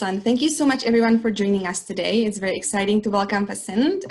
Excellent. Thank you so much, everyone, for joining us today. It's very exciting to welcome Pacinthe,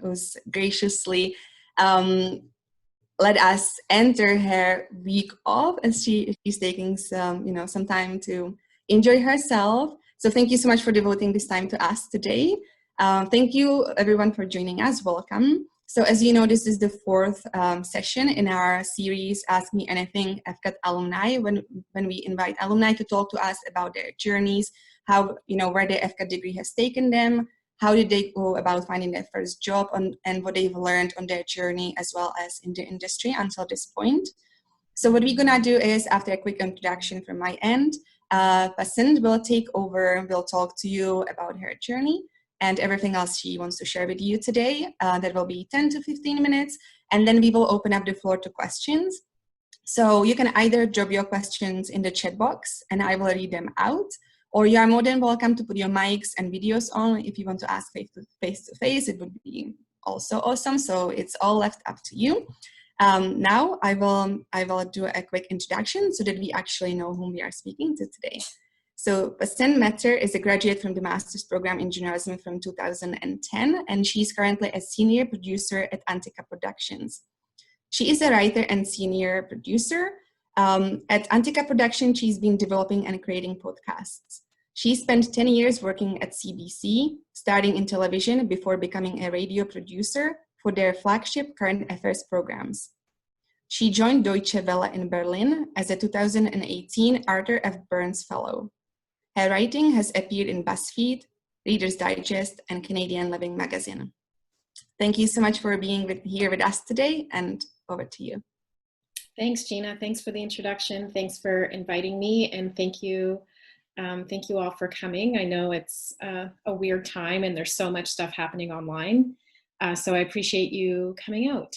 who's graciously let us enter her week off as she's taking some time to enjoy herself. So thank you so much for devoting this time to us today. Thank you, everyone, for joining us. Welcome. So as you know, this is the fourth session in our series, Ask Me Anything FCAD alumni, when we invite alumni to talk to us about their journeys, how, where their FCAD degree has taken them, how did they go about finding their first job, and what they've learned on their journey as well as in the industry until this point. So what we're gonna do is, after a quick introduction from my end, Pacinthe will take over, will talk to you about her journey and everything else she wants to share with you today. That will be 10 to 15 minutes, and then we will open up the floor to questions. So you can either drop your questions in the chat box and I will read them out, or you are more than welcome to put your mics and videos on if you want to ask face to face. It would be also awesome. So it's all left up to you. Now I will do a quick introduction so that we actually know whom we are speaking to today. So Pacinthe Mattar is a graduate from the master's program in journalism from 2010, and she's currently a senior producer at Antica Productions. She is a writer and senior producer. At Antica Productions, she's been developing and creating podcasts. She spent 10 years working at CDC, starting in television before becoming a radio producer for their flagship current affairs programs. She joined Deutsche Welle in Berlin as a 2018 Arthur F. Burns Fellow. Her writing has appeared in BuzzFeed, Reader's Digest, and Canadian Living Magazine. Thank you so much for being here with us today, and over to you. Thanks, Gina. Thanks for the introduction. Thanks for inviting me, and thank you all for coming. I know it's a weird time, and there's so much stuff happening online, so I appreciate you coming out.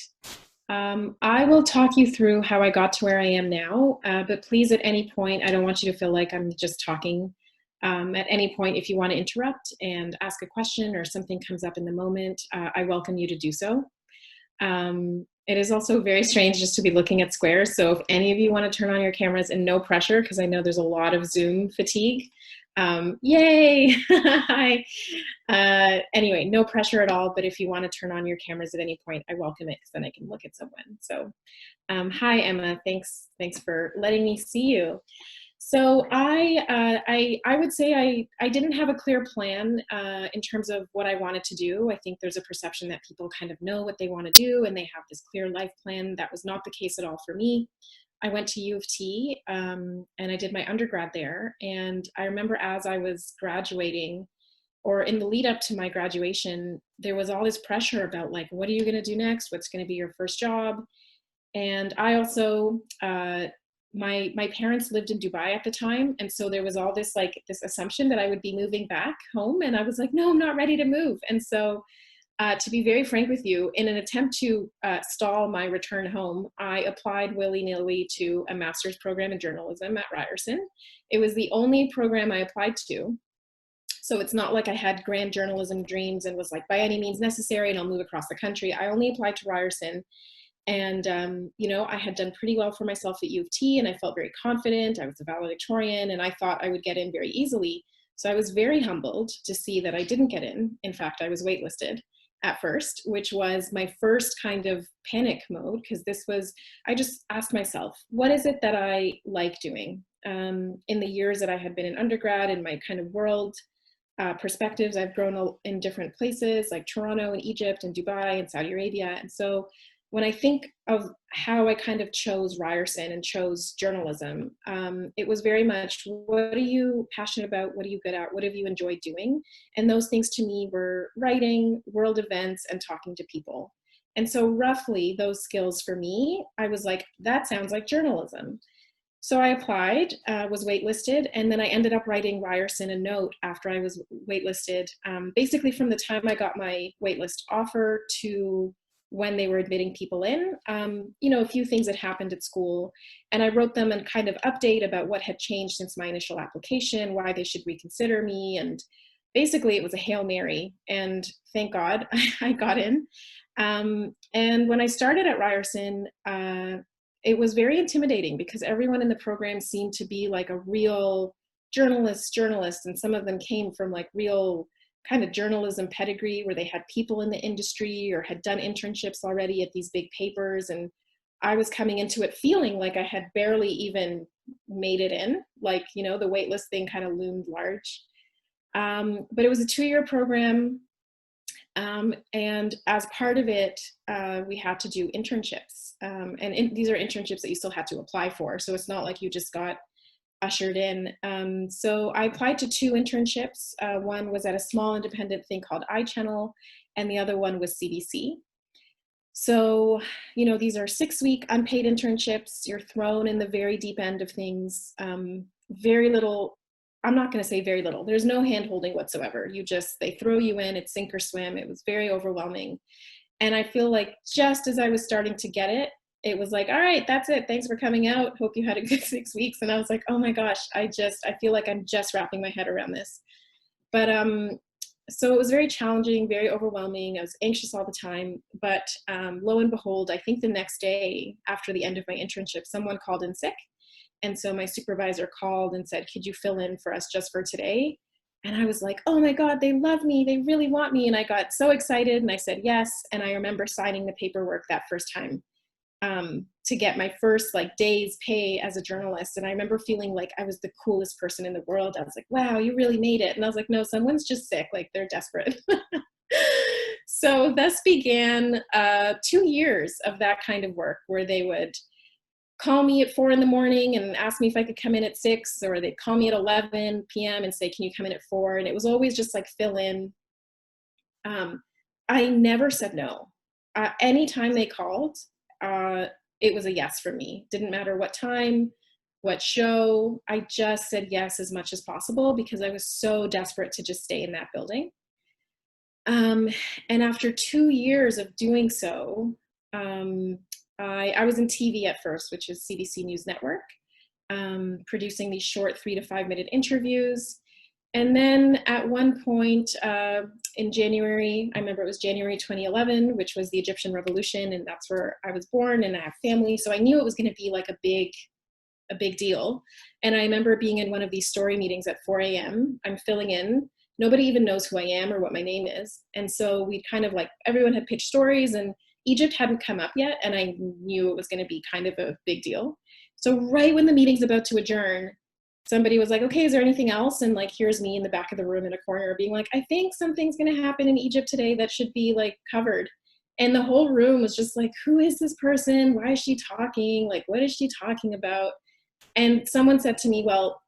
I will talk you through how I got to where I am now, but please, at any point, I don't want you to feel like I'm just talking. At any point, if you want to interrupt and ask a question or something comes up in the moment, I welcome you to do so. It is also very strange just to be looking at squares, so if any of you want to turn on your cameras, and no pressure, because I know there's a lot of Zoom fatigue. Yay! Hi. Anyway, no pressure at all, but if you want to turn on your cameras at any point, I welcome it, because then I can look at someone. So hi, Emma. Thanks for letting me see you. So I would say I didn't have a clear plan in terms of what I wanted to do. I think there's a perception that people kind of know what they want to do and they have this clear life plan. That was not the case at all for me. I went to U of T and I did my undergrad there. And I remember as I was graduating, or in the lead up to my graduation, there was all this pressure about like, what are you going to do next? What's going to be your first job? And I also, my parents lived in Dubai at the time. And so there was all this assumption that I would be moving back home. And I was like, no, I'm not ready to move. And so to be very frank with you, in an attempt to stall my return home, I applied willy-nilly to a master's program in journalism at Ryerson. It was the only program I applied to. So it's not like I had grand journalism dreams and was like, by any means necessary, and I'll move across the country. I only applied to Ryerson. And, I had done pretty well for myself at U of T, and I felt very confident. I was a valedictorian, and I thought I would get in very easily. So I was very humbled to see that I didn't get in. In fact, I was waitlisted at first, which was my first kind of panic mode, because I just asked myself, what is it that I like doing? In the years that I had been in undergrad, in my kind of world perspectives, I've grown in different places like Toronto and Egypt and Dubai and Saudi Arabia. And so when I think of how I kind of chose Ryerson and chose journalism, it was very much, what are you passionate about? What are you good at? What have you enjoyed doing? And those things to me were writing, world events, and talking to people. And so roughly those skills for me, I was like, that sounds like journalism. So I applied, was waitlisted, and then I ended up writing Ryerson a note after I was waitlisted, basically from the time I got my waitlist offer to when they were admitting people in, a few things that happened at school. And I wrote them a kind of update about what had changed since my initial application, why they should reconsider me. And basically it was a Hail Mary. And thank God I got in. And when I started at Ryerson, it was very intimidating because everyone in the program seemed to be like a real journalists, and some of them came from like real kind of journalism pedigree where they had people in the industry or had done internships already at these big papers. And I was coming into it feeling like I had barely even made it in, like, you know, the waitlist thing kind of loomed large. But it was a 2-year program. And as part of it, we had to do internships. These are internships that you still had to apply for. So it's not like you just got ushered in. So I applied to 2 internships. One was at a small independent thing called iChannel, and the other one was CDC. So, you know, these are 6-week unpaid internships. You're thrown in the very deep end of things. Very little, I'm not going to say very little. There's no hand-holding whatsoever. They throw you in, it's sink or swim. It was very overwhelming. And I feel like just as I was starting to get it, it was like, all right, that's it. Thanks for coming out. Hope you had a good 6 weeks. And I was like, oh my gosh, I feel like I'm just wrapping my head around this. But so it was very challenging, very overwhelming. I was anxious all the time. But lo and behold, I think the next day after the end of my internship, someone called in sick. And so my supervisor called and said, could you fill in for us just for today? And I was like, oh my God, they love me. They really want me. And I got so excited and I said yes. And I remember signing the paperwork that first time to get my first like day's pay as a journalist. And I remember feeling like I was the coolest person in the world. I was like, wow, you really made it. And I was like, no, someone's just sick. Like they're desperate. So thus began 2 years of that kind of work where they would call me at 4 a.m. and ask me if I could come in at 6, or they'd call me at 11 p.m. and say, can you come in at 4? And it was always just like fill in. I never said no. Anytime they called, it was a yes for me. Didn't matter what time, what show, I just said yes as much as possible because I was so desperate to just stay in that building. And after 2 years of doing so, I was in TV at first, which is CDC News Network, producing these short 3 to 5 minute interviews. And then at one point in January, I remember it was January 2011, which was the Egyptian Revolution, and that's where I was born and I have family. So I knew it was going to be like a big deal. And I remember being in one of these story meetings at 4 a.m. I'm filling in. Nobody even knows who I am or what my name is. And so we kind of like, everyone had pitched stories and Egypt hadn't come up yet. And I knew it was going to be kind of a big deal. So right when the meeting's about to adjourn, somebody was like, okay, is there anything else? And like, here's me in the back of the room in a corner being like, I think something's going to happen in Egypt today that should be like covered. And the whole room was just like, who is this person? Why is she talking? Like, what is she talking about? And someone said to me, well,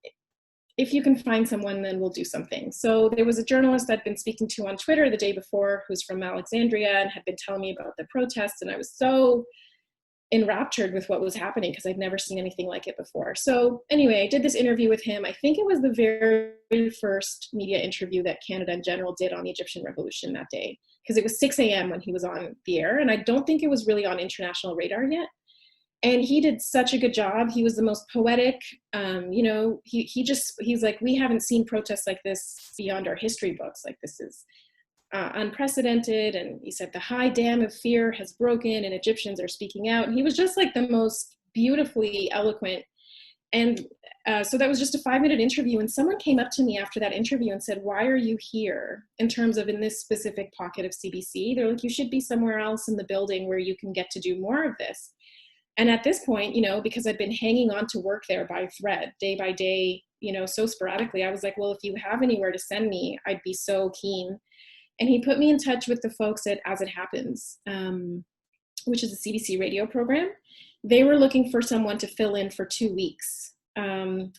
if you can find someone, then we'll do something. So there was a journalist I'd been speaking to on Twitter the day before who's from Alexandria and had been telling me about the protests. And I was so enraptured with what was happening because I'd never seen anything like it before. So anyway, I did this interview with him. I think it was the very first media interview that Canada in general did on the Egyptian Revolution that day, because it was 6 a.m. when he was on the air. And I don't think it was really on international radar yet. And he did such a good job. He was the most poetic, you know, he's like, we haven't seen protests like this beyond our history books. Like this is unprecedented. And he said, the high dam of fear has broken and Egyptians are speaking out. And he was just like the most beautifully eloquent. And so that was just a 5-minute interview. And someone came up to me after that interview and said, why are you here in terms of in this specific pocket of CBC? They're like, you should be somewhere else in the building where you can get to do more of this. And at this point, you know, because I'd been hanging on to work there by thread, day by day, you know, so sporadically, I was like, well, if you have anywhere to send me, I'd be so keen. And he put me in touch with the folks at As It Happens, which is a CDC radio program. They were looking for someone to fill in for 2 weeks. And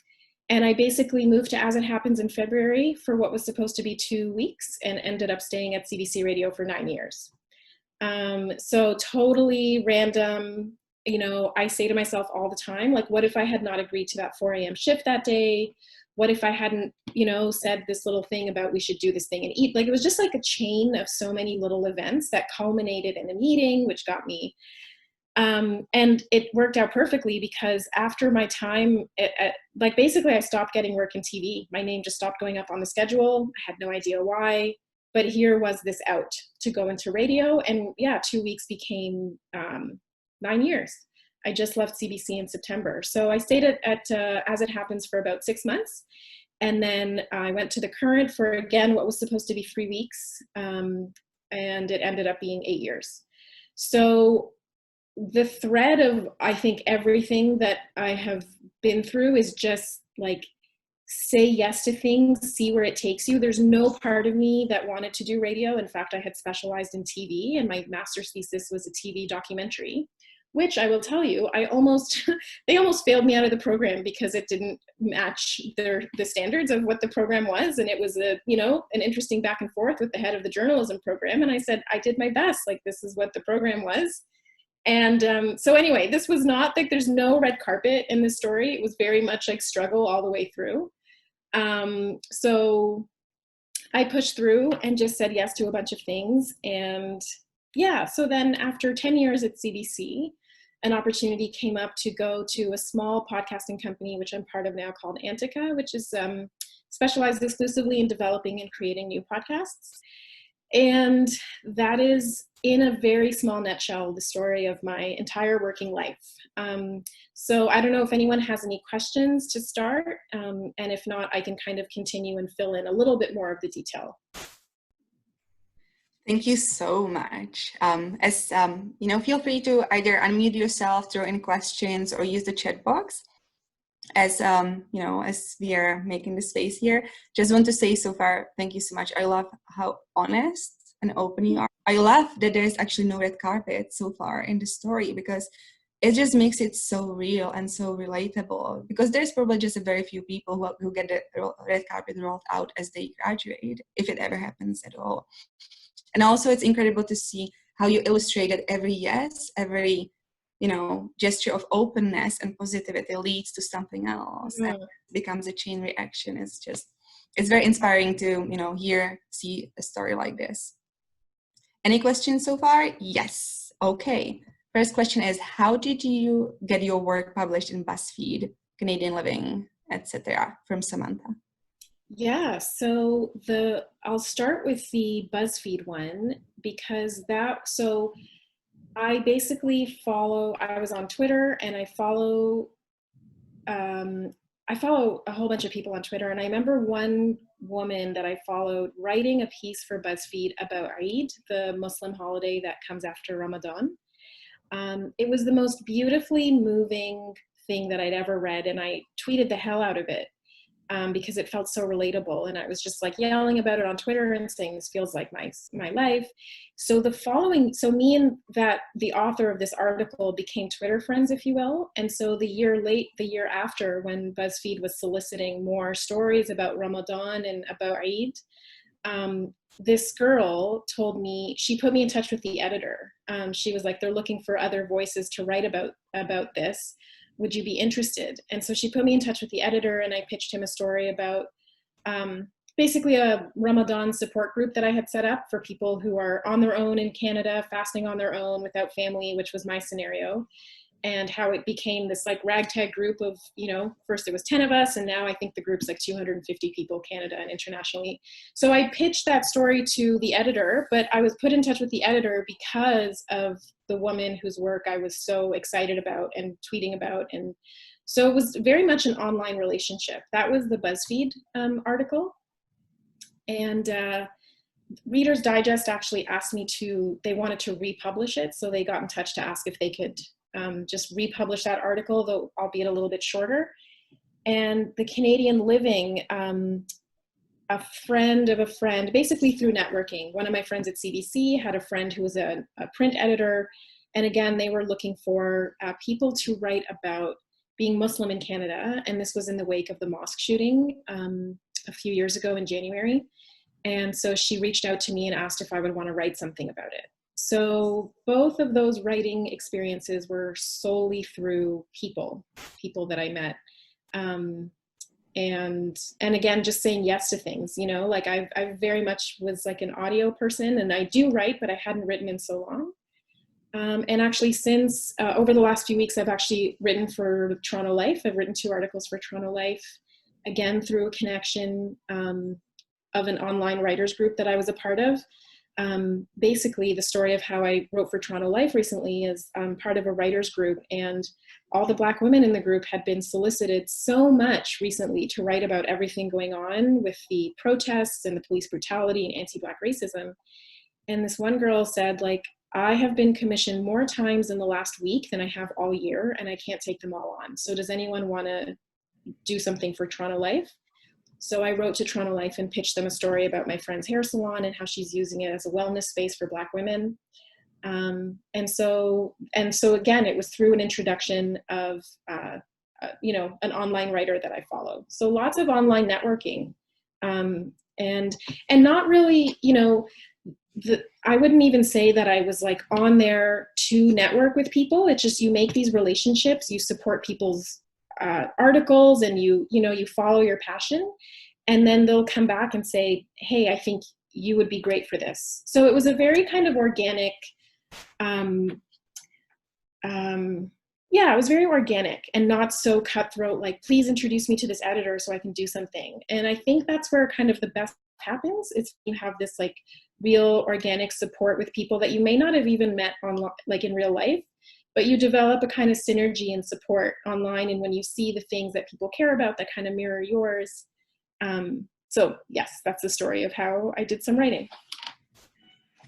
I basically moved to As It Happens in February for what was supposed to be 2 weeks and ended up staying at CDC Radio for 9 years. So totally random. You know, I say to myself all the time, like, what if I had not agreed to that 4 a.m. shift that day? What if I hadn't, you know, said this little thing about we should do this thing and eat? Like, it was just like a chain of so many little events that culminated in a meeting, which got me. And it worked out perfectly because after my time, like basically I stopped getting work in TV. My name just stopped going up on the schedule. I had no idea why. But here was this out to go into radio. And yeah, 2 weeks became 9 years. I just left CBC in September. So I stayed at As It Happens for about 6 months. And then I went to the Current for, again, what was supposed to be 3 weeks. And it ended up being 8 years. So the thread of, I think, everything that I have been through is just like, say yes to things, see where it takes you. There's no part of me that wanted to do radio. In fact, I had specialized in TV, and my master's thesis was a TV documentary, which I will tell you, they almost failed me out of the program because it didn't match the standards of what the program was. And it was an interesting back and forth with the head of the journalism program. And I said, I did my best. Like, this is what the program was. And so anyway, this was not like, there's no red carpet in this story. It was very much like struggle all the way through. So I pushed through and just said yes to a bunch of things. And yeah, so then after 10 years at CDC, an opportunity came up to go to a small podcasting company, which I'm part of now, called Antica, which is specialized exclusively in developing and creating new podcasts. And that is, in a very small nutshell, the story of my entire working life. So I don't know if anyone has any questions to start, and if not, I can kind of continue and fill in a little bit more of the detail. Thank you so much. Feel free to either unmute yourself, throw in questions, or use the chat box. As we are making the space here, just want to say so far, thank you so much. I love how honest and open you are. I love that there's actually no red carpet so far in the story, because it just makes it so real and so relatable, because there's probably just a very few people who get the red carpet rolled out as they graduate, if it ever happens at all. And also it's incredible to see how you illustrated every yes, every gesture of openness and positivity leads to something else, and becomes a chain reaction. It's very inspiring to see a story like this. Any questions so far? Yes. Okay. First question is, how did you get your work published in BuzzFeed, Canadian Living, etc.? From Samantha. Yeah, so I'll start with the BuzzFeed one, because I basically I was on Twitter, and I follow a whole bunch of people on Twitter. And I remember one woman that I followed writing a piece for BuzzFeed about Eid, the Muslim holiday that comes after Ramadan. It was the most beautifully moving thing that I'd ever read, and I tweeted the hell out of it. Because it felt so relatable, and I was just like yelling about it on Twitter and saying, this feels like my life. So me and the author of this article became Twitter friends, if you will. And so the year after, when BuzzFeed was soliciting more stories about Ramadan and about Eid, this girl told me, she put me in touch with the editor. She was like, they're looking for other voices to write about this. Would you be interested? And so she put me in touch with the editor, and I pitched him a story about basically a Ramadan support group that I had set up for people who are on their own in Canada, fasting on their own without family, which was my scenario, and how it became this like ragtag group of, first it was 10 of us, and now I think the group's like 250 people, Canada and internationally. So I pitched that story to the editor, but I was put in touch with the editor because of the woman whose work I was so excited about and tweeting about. And so it was very much an online relationship. That was the BuzzFeed article. And Reader's Digest actually asked me they wanted to republish it. So they got in touch to ask if they could just republish that article, though albeit a little bit shorter. And the Canadian Living, a friend of a friend, basically through networking. One of my friends at CDC had a friend who was a print editor. And again, they were looking for people to write about being Muslim in Canada. And this was in the wake of the mosque shooting a few years ago in January. And so she reached out to me and asked if I would want to write something about it. So both of those writing experiences were solely through people that I met. And again, just saying yes to things, like I very much was like an audio person, and I do write, but I hadn't written in so long. And actually since over the last few weeks, I've actually written for Toronto Life. I've written 2 articles for Toronto Life, again, through a connection of an online writers group that I was a part of. basically the story of how I wrote for Toronto Life recently is part of a writers group, and all the Black women in the group had been solicited so much recently to write about everything going on with the protests and the police brutality and anti-Black racism. And this one girl said, like, I have been commissioned more times in the last week than I have all year, and I can't take them all on. So does anyone want to do something for Toronto Life? So I wrote to Toronto Life and pitched them a story about my friend's hair salon and how she's using it as a wellness space for Black women. And so again, it was through an introduction of, an online writer that I follow. So lots of online networking, and not really, I wouldn't even say that I was like on there to network with people. It's just, you make these relationships, you support people's articles, and you follow your passion, and then they'll come back and say, hey, I think you would be great for this. So it was a very kind of organic, it was very organic and not so cutthroat, like, please introduce me to this editor so I can do something. And I think that's where kind of the best happens. It's, you have this like real organic support with people that you may not have even met online, like in real life, but you develop a kind of synergy and support online. And when you see the things that people care about that kind of mirror yours. So yes, that's the story of how I did some writing.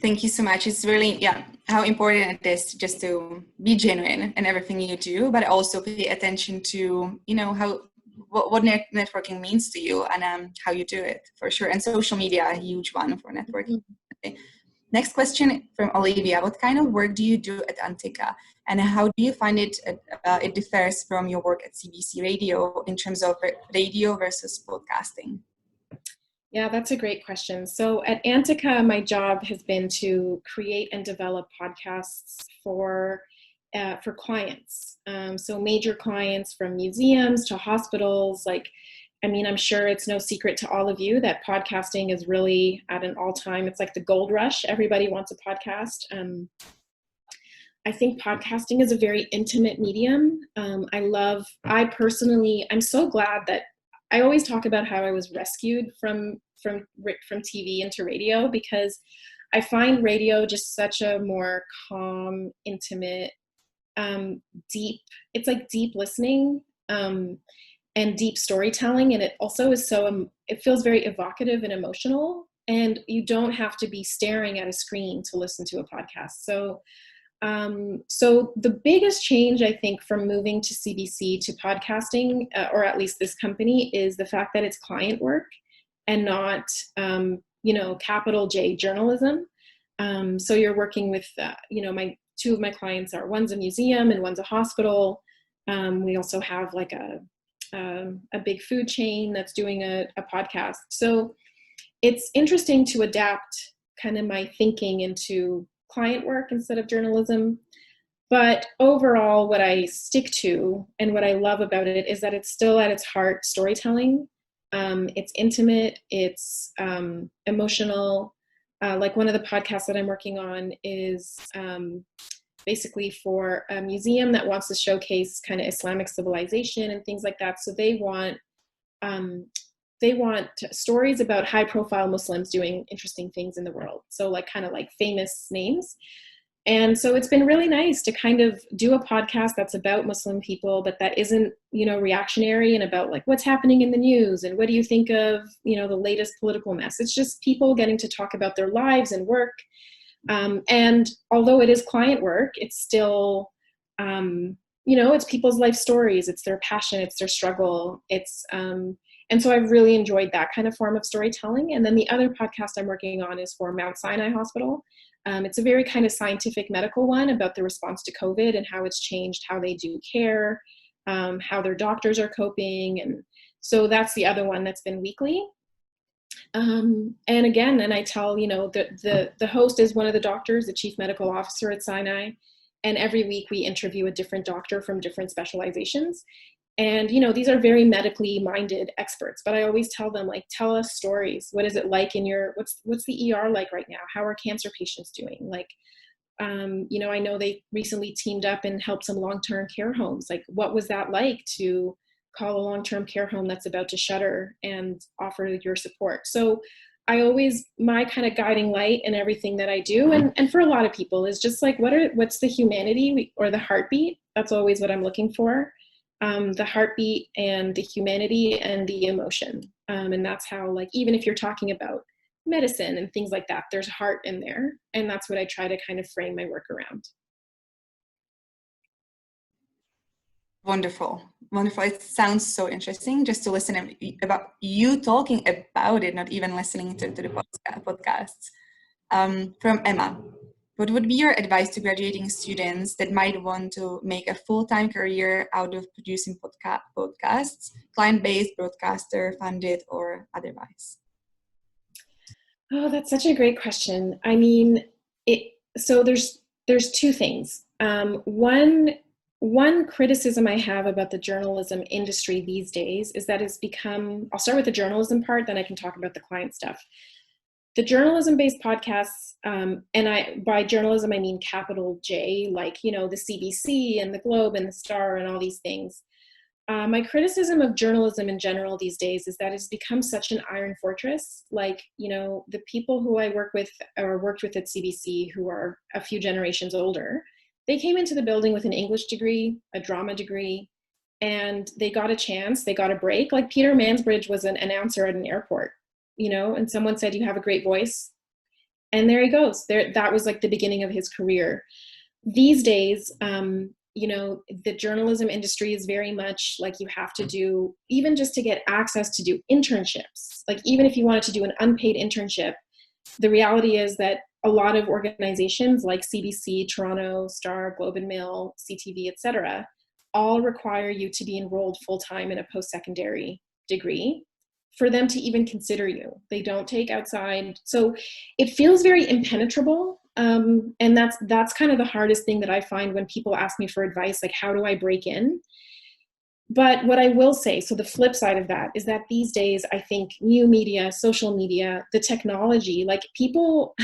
Thank you so much. It's really, how important it is just to be genuine in everything you do, but also pay attention to, what networking means to you and how you do it, for sure. And social media, a huge one for networking. Okay. Next question from Olivia. What kind of work do you do at Antica, and how do you find it differs from your work at CDC Radio in terms of radio versus podcasting? Yeah, that's a great question. So at Antica, my job has been to create and develop podcasts for clients. So major clients, from museums to hospitals. I'm sure it's no secret to all of you that podcasting is really at an all-time, it's like the gold rush. Everybody wants a podcast. I think podcasting is a very intimate medium. I'm so glad that I always talk about how I was rescued from TV into radio, because I find radio just such a more calm, intimate, deep. It's like deep listening and deep storytelling, and it also is it feels very evocative and emotional. And you don't have to be staring at a screen to listen to a podcast. So the biggest change, I think, from moving to CBC to podcasting, or at least this company, is the fact that it's client work and not, capital J journalism. So you're working with, two of my clients one's a museum and one's a hospital. We also have like a big food chain that's doing a podcast. So it's interesting to adapt kind of my thinking into client work instead of journalism. But overall, what I stick to and what I love about it is that it's still at its heart storytelling. It's intimate, it's emotional. Like one of the podcasts that I'm working on is basically for a museum that wants to showcase kind of Islamic civilization and things like that. So they want stories about high-profile Muslims doing interesting things in the world. So kind of like famous names. And so it's been really nice to kind of do a podcast that's about Muslim people, but that isn't, reactionary and about like what's happening in the news and what do you think of, the latest political mess. It's just people getting to talk about their lives and work. And although it is client work, it's still, it's people's life stories. It's their passion. It's their struggle. And so I've really enjoyed that kind of form of storytelling. And then the other podcast I'm working on is for Mount Sinai Hospital. It's a very kind of scientific medical one about the response to COVID and how it's changed how they do care, how their doctors are coping. And so that's the other one that's been weekly. And I tell, the host is one of the doctors, the chief medical officer at Sinai. And every week we interview a different doctor from different specializations. And, these are very medically minded experts, but I always tell them, tell us stories. What is it like what's the ER like right now? How are cancer patients doing? I know they recently teamed up and helped some long-term care homes. What was that like to call a long-term care home that's about to shutter and offer your support? So my kind of guiding light in everything that I do, and for a lot of people, is just like, what's the humanity or the heartbeat? That's always what I'm looking for. The heartbeat and the humanity and the emotion. And that's how, like, even if you're talking about medicine and things like that, there's heart in there. And that's what I try to kind of frame my work around. Wonderful. Wonderful. It sounds so interesting just to listen about you talking about it, not even listening to the podcasts. From Emma, what would be your advice to graduating students that might want to make a full-time career out of producing podcasts, client-based, broadcaster, funded, or otherwise? Oh, that's such a great question. I mean, so there's two things. One criticism I have about the journalism industry these days is that it's become, I'll start with the journalism part, then I can talk about the client stuff. The journalism-based podcasts, and by journalism, I mean capital J, like, the CBC and the Globe and the Star and all these things. My criticism of journalism in general these days is that it's become such an iron fortress. Like, the people who I work with or worked with at CBC, who are a few generations older, they came into the building with an English degree, a drama degree, and they got a chance, they got a break. Like Peter Mansbridge was an announcer at an airport, and someone said, "You have a great voice." And there he goes. That was like the beginning of his career. These days, the journalism industry is very much like you have to do, even just to get access to do internships. Like even if you wanted to do an unpaid internship, the reality is that a lot of organizations like CBC, Toronto, Star, Globe and Mail, CTV, etc., all require you to be enrolled full-time in a post-secondary degree for them to even consider you. They don't take outside. So it feels very impenetrable. And that's kind of the hardest thing that I find when people ask me for advice, like, how do I break in? But what I will say, so the flip side of that is that these days, I think new media, social media, the technology, like people,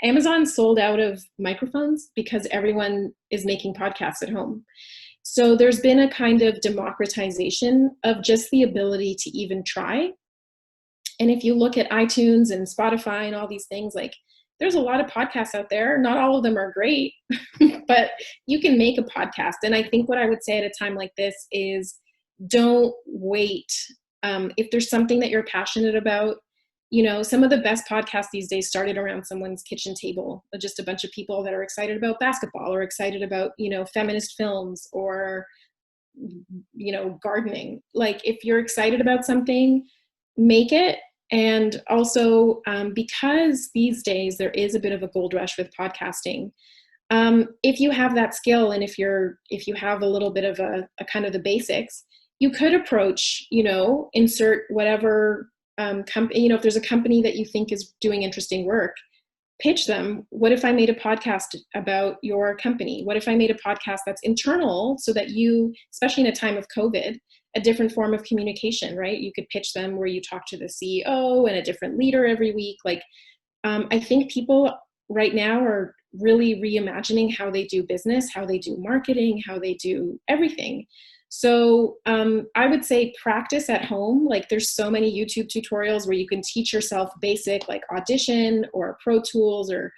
Amazon sold out of microphones because everyone is making podcasts at home. So there's been a kind of democratization of just the ability to even try. And if you look at iTunes and Spotify and all these things, like there's a lot of podcasts out there. Not all of them are great, but you can make a podcast. And I think what I would say at a time like this is don't wait. If there's something that you're passionate about, some of the best podcasts these days started around someone's kitchen table, just a bunch of people that are excited about basketball or excited about, feminist films or, gardening. Like if you're excited about something, make it. And also, because these days there is a bit of a gold rush with podcasting, if you have that skill and if you have a little bit of a kind of the basics, you could approach, insert whatever company, if there's a company that you think is doing interesting work, pitch them. What if I made a podcast about your company? What if I made a podcast that's internal so that you, especially in a time of COVID, a different form of communication, right? You could pitch them where you talk to the CEO and a different leader every week. Like, I think people right now are really reimagining how they do business, how they do marketing, how they do everything. So I would say practice at home. Like there's so many YouTube tutorials where you can teach yourself basic like Audition or Pro Tools or,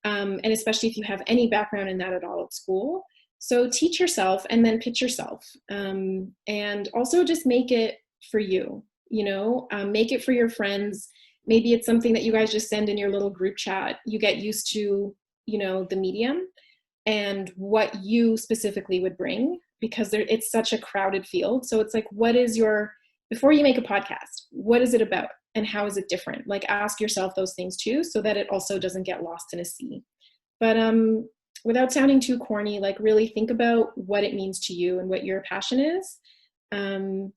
and especially if you have any background in that at all at school. So teach yourself and then pitch yourself. And also just make it for you, make it for your friends. Maybe it's something that you guys just send in your little group chat. You get used to, the medium and what you specifically would bring, because it's such a crowded field. So it's like, before you make a podcast, what is it about and how is it different? Like ask yourself those things too, so that it also doesn't get lost in a sea. But without sounding too corny, like really think about what it means to you and what your passion is, and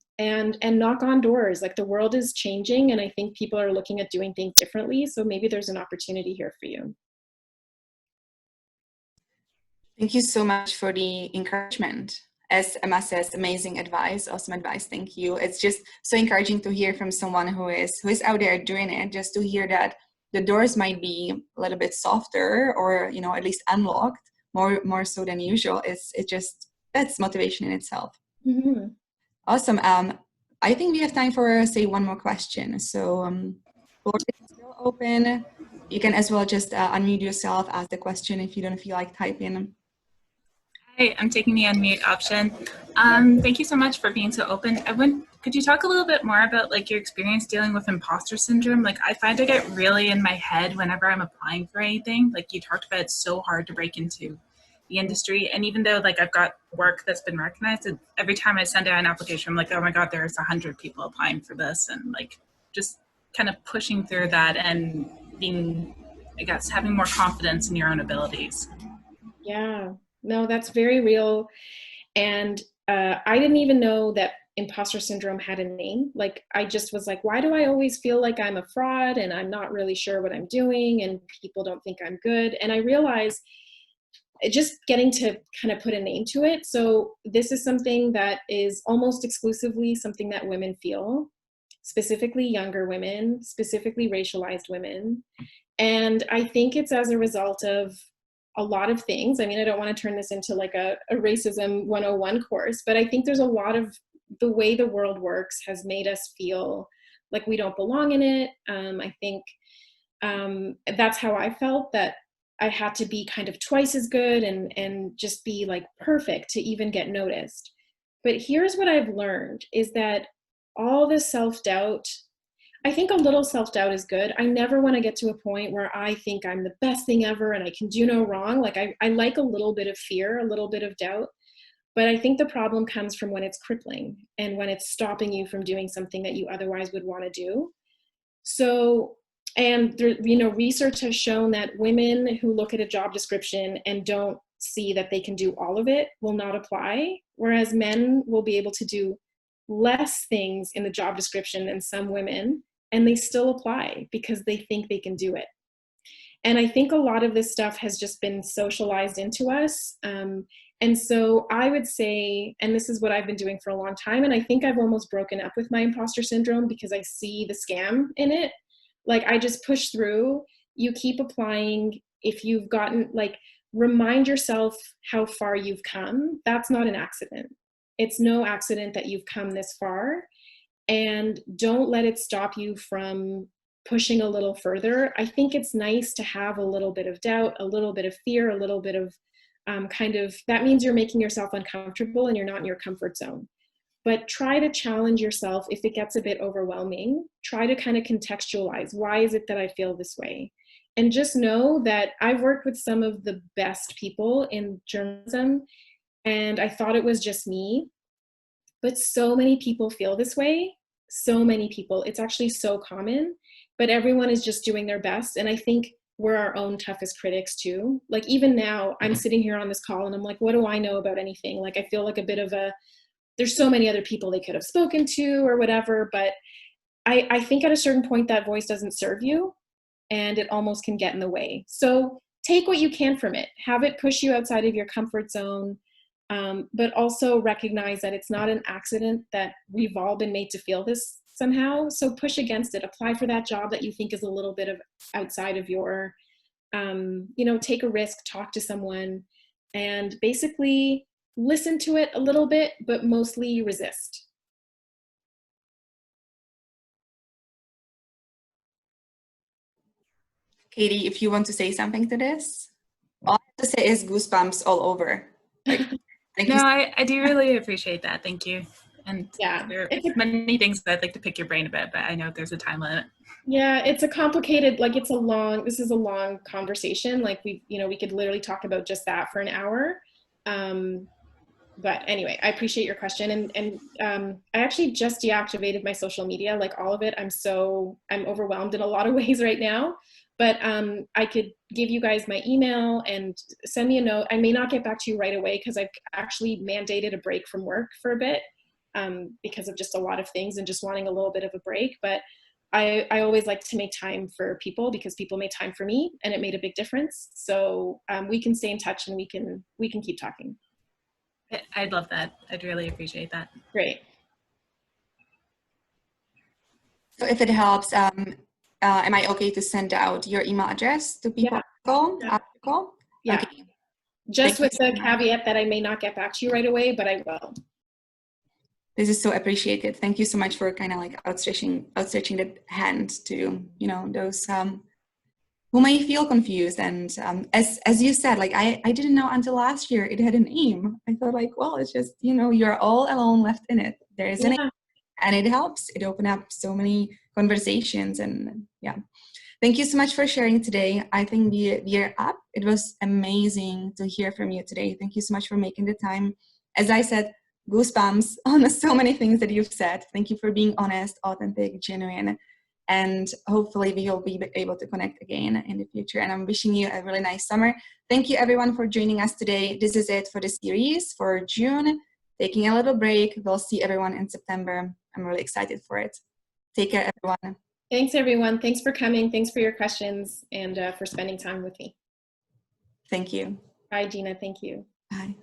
knock on doors. Like the world is changing and I think people are looking at doing things differently. So maybe there's an opportunity here for you. Thank you so much for the encouragement. As Emma says, amazing advice, awesome advice. Thank you. It's just so encouraging to hear from someone who is out there doing it, just to hear that the doors might be a little bit softer or, at least unlocked more so than usual. That's motivation in itself. Mm-hmm. Awesome. I think we have time for, say, one more question. So, floor is still open. You can as well just unmute yourself, ask the question if you don't feel like typing. Hi, I'm taking the unmute option. Thank you so much for being so open. Could you talk a little bit more about like your experience dealing with imposter syndrome? Like I find I get really in my head whenever I'm applying for anything. Like you talked about, it's so hard to break into the industry. And even though like I've got work that's been recognized, every time I send out an application, I'm like, oh my God, there's 100 people applying for this. And like just kind of pushing through that and being, I guess, having more confidence in your own abilities. Yeah, no, that's very real. And I didn't even know that imposter syndrome had a name. Like, I just was like, why do I always feel like I'm a fraud and I'm not really sure what I'm doing and people don't think I'm good? And I realized just getting to kind of put a name to it. So this is something that is almost exclusively something that women feel, specifically younger women, specifically racialized women. And I think it's as a result of a lot of things. I mean, I don't want to turn this into like a racism 101 course, but I think there's a lot of the way the world works has made us feel like we don't belong in it. I think that's how I felt, that I had to be kind of twice as good and just be like perfect to even get noticed. But here's what I've learned is that all this self-doubt, I think a little self-doubt is good. I never want to get to a point where I think I'm the best thing ever and I can do no wrong. Like I like a little bit of fear, a little bit of doubt. But I think the problem comes from when it's crippling and when it's stopping you from doing something that you otherwise would want to do. So, and there, you know, research has shown that women who look at a job description and don't see that they can do all of it will not apply, whereas men will be able to do less things in the job description than some women, and they still apply because they think they can do it. And I think a lot of this stuff has just been socialized into us. And so I would say, and this is what I've been doing for a long time, and I think I've almost broken up with my imposter syndrome because I see the scam in it. Like I just push through, you keep applying. If you've gotten, like, remind yourself how far you've come. That's not an accident. It's no accident that you've come this far. And don't let it stop you from pushing a little further. I think it's nice to have a little bit of doubt, a little bit of fear, a little bit of kind of, that means you're making yourself uncomfortable and you're not in your comfort zone. But try to challenge yourself if it gets a bit overwhelming. Try to kind of contextualize, why is it that I feel this way? And just know that I've worked with some of the best people in journalism, and I thought it was just me. But so many people feel this way, so many people. It's actually so common, but everyone is just doing their best. And I think we're our own toughest critics too. Like even now, I'm sitting here on this call and I'm like, what do I know about anything? Like I feel like a bit of a, there's so many other people they could have spoken to or whatever, but I think at a certain point that voice doesn't serve you and it almost can get in the way. So take what you can from it, have it push you outside of your comfort zone, but also recognize that it's not an accident that we've all been made to feel this somehow. So push against it, apply for that job that you think is a little bit of outside of your, you know, take a risk, talk to someone, and basically listen to it a little bit, but mostly resist. Katie, if you want to say something to this, all I have to say is goosebumps all over. Like, no, I do really appreciate that. Thank you. And yeah, there are many things that I'd like to pick your brain about, but I know there's a time limit. Yeah, it's a complicated, like it's a long, this is a long conversation. Like we, you know, we could literally talk about just that for an hour. But anyway, I appreciate your question. And I actually just deactivated my social media, like all of it. I'm overwhelmed in a lot of ways right now, but I could give you guys my email and send me a note. I may not get back to you right away because I've actually mandated a break from work for a bit because of just a lot of things and just wanting a little bit of a break. But I always like to make time for people because people made time for me and it made a big difference. So we can stay in touch and we can keep talking. I'd love that. I'd really appreciate that. Great. So if it helps, am I okay to send out your email address to people after the call? Yeah. Okay. Just with the caveat that I may not get back to you right away, but I will. This is so appreciated. Thank you so much for kind of like outstretching that hand to, you know, those who may feel confused. And as you said, like I didn't know until last year it had a name. I thought like, well, it's just, you know, you're all alone left in it. There is a name, and it helps. It opened up so many conversations, and yeah. Thank you so much for sharing today. I think we are up. It was amazing to hear from you today. Thank you so much for making the time. As I said, goosebumps on so many things that you've said. Thank you for being honest, authentic, genuine, and hopefully we will be able to connect again in the future. And I'm wishing you a really nice summer. Thank you everyone for joining us today. This is it for the series for June. Taking a little break. We'll see everyone in September. I'm really excited for it. Take care, everyone. Thanks, everyone. Thanks for coming. Thanks for your questions and for spending time with me. Thank you. Bye, Gina. Thank you. Bye.